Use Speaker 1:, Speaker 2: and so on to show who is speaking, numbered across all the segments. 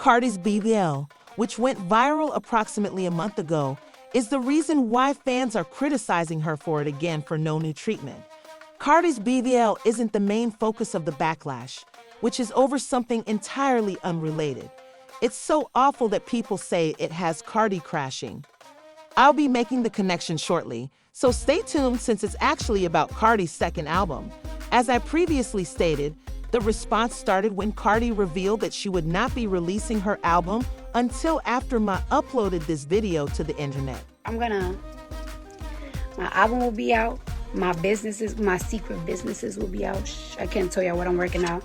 Speaker 1: Cardi's BBL, which went viral approximately a month ago, is the reason why fans are criticizing her for it again for no new treatment. Cardi's BBL isn't the main focus of the backlash, which is over something entirely unrelated. It's so awful that people say it has Cardi crashing. I'll be making the connection shortly, so stay tuned since it's actually about Cardi's second album. As I previously stated, the response started when Cardi revealed that she would not be releasing her album until after I uploaded this video to the internet.
Speaker 2: My album will be out. My secret businesses will be out. I can't tell y'all what I'm working out.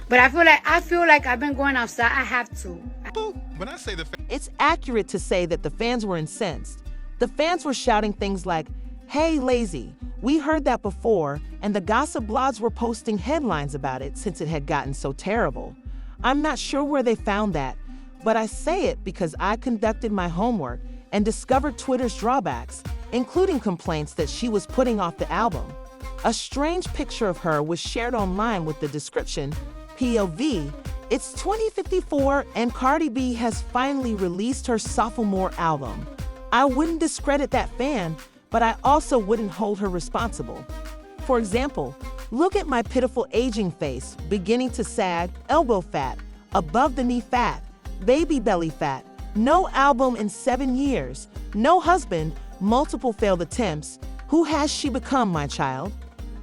Speaker 2: But I feel like I've been going outside. I have to.
Speaker 3: When I say
Speaker 1: it's accurate to say that the fans were incensed. The fans were shouting things like, "Hey, lazy, we heard that before," and the gossip blogs were posting headlines about it since it had gotten so terrible. I'm not sure where they found that, but I say it because I conducted my homework and discovered Twitter's drawbacks, including complaints that she was putting off the album. A strange picture of her was shared online with the description, POV, "It's 2054 and Cardi B has finally released her sophomore album." I wouldn't discredit that fan, but I also wouldn't hold her responsible. For example, look at my pitiful aging face, beginning to sag, elbow fat, above the knee fat, baby belly fat, no album in 7 years, no husband, multiple failed attempts. Who has she become, my child?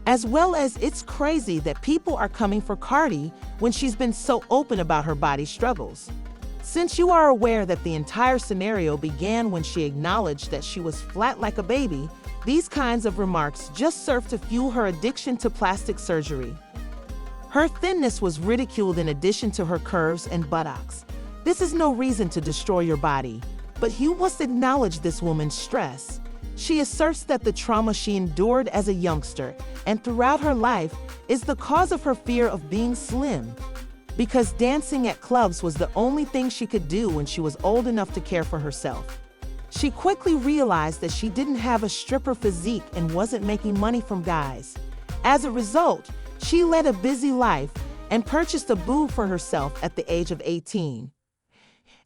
Speaker 1: As well as it's crazy that people are coming for Cardi when she's been so open about her body struggles. Since you are aware that the entire scenario began when she acknowledged that she was flat like a baby, these kinds of remarks just serve to fuel her addiction to plastic surgery. Her thinness was ridiculed in addition to her curves and buttocks. This is no reason to destroy your body, but you must acknowledge this woman's stress. She asserts that the trauma she endured as a youngster and throughout her life is the cause of her fear of being slim, because dancing at clubs was the only thing she could do when she was old enough to care for herself. She quickly realized that she didn't have a stripper physique and wasn't making money from guys. As a result, she led a busy life and purchased a boob for herself at the age of 18.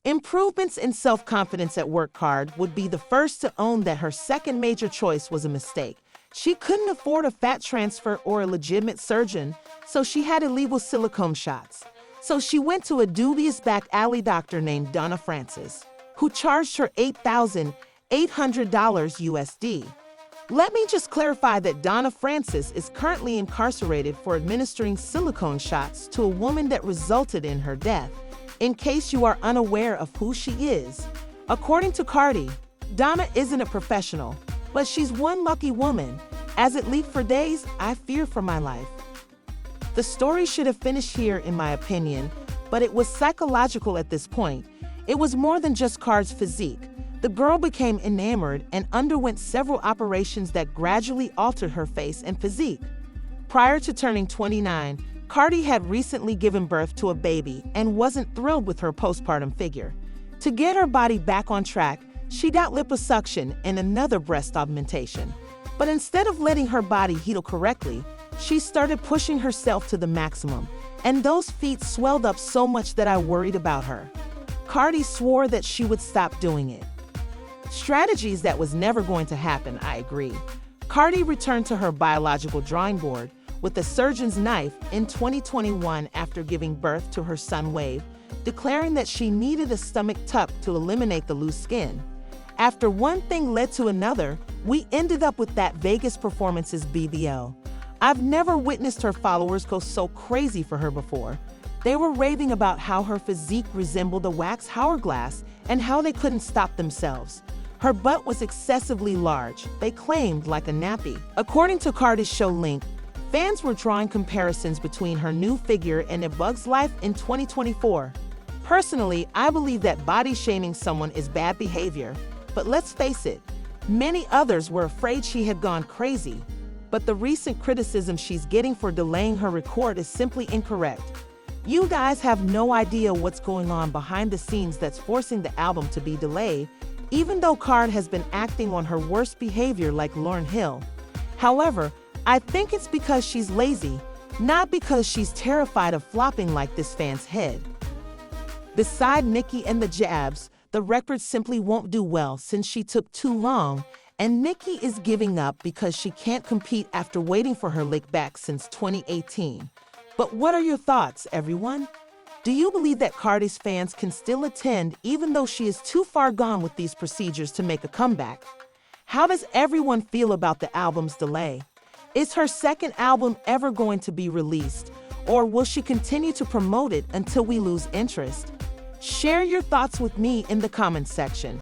Speaker 1: Improvements in self-confidence at work. Cardi would be the first to own that her second major choice was a mistake. She couldn't afford a fat transfer or a legitimate surgeon, so she had illegal silicone shots. So she went to a dubious back alley doctor named Donna Francis, who charged her $8,800 USD. Let me just clarify that Donna Francis is currently incarcerated for administering silicone shots to a woman that resulted in her death, in case you are unaware of who she is. According to Cardi, Donna isn't a professional, but she's one lucky woman. As it leaked for days, I fear for my life. The story should have finished here in my opinion, but it was psychological at this point. It was more than just Cardi's physique. The girl became enamored and underwent several operations that gradually altered her face and physique. Prior to turning 29, Cardi had recently given birth to a baby and wasn't thrilled with her postpartum figure. To get her body back on track, she got liposuction and another breast augmentation. But instead of letting her body heal correctly, she started pushing herself to the maximum, and those feet swelled up so much that I worried about her. Cardi swore that she would stop doing it. Strategies that was never going to happen, I agree. Cardi returned to her biological drawing board with a surgeon's knife in 2021 after giving birth to her son Wave, declaring that she needed a stomach tuck to eliminate the loose skin. After one thing led to another, we ended up with that Vegas performance's BBL. I've never witnessed her followers go so crazy for her before. They were raving about how her physique resembled a wax hourglass and how they couldn't stop themselves. Her butt was excessively large, they claimed, like a nappy. According to Cardi's show Link, fans were drawing comparisons between her new figure and A Bug's Life in 2024. Personally, I believe that body shaming someone is bad behavior, but let's face it, many others were afraid she had gone crazy. But the recent criticism she's getting for delaying her record is simply incorrect. You guys have no idea what's going on behind the scenes that's forcing the album to be delayed, even though Cardi has been acting on her worst behavior like Lauryn Hill. However, I think it's because she's lazy, not because she's terrified of flopping like this fan's head. Beside Nicki and the jabs, the record simply won't do well since she took too long, and Nicki is giving up because she can't compete after waiting for her lick back since 2018. But what are your thoughts, everyone? Do you believe that Cardi's fans can still attend even though she is too far gone with these procedures to make a comeback? How does everyone feel about the album's delay? Is her second album ever going to be released, or will she continue to promote it until we lose interest? Share your thoughts with me in the comments section.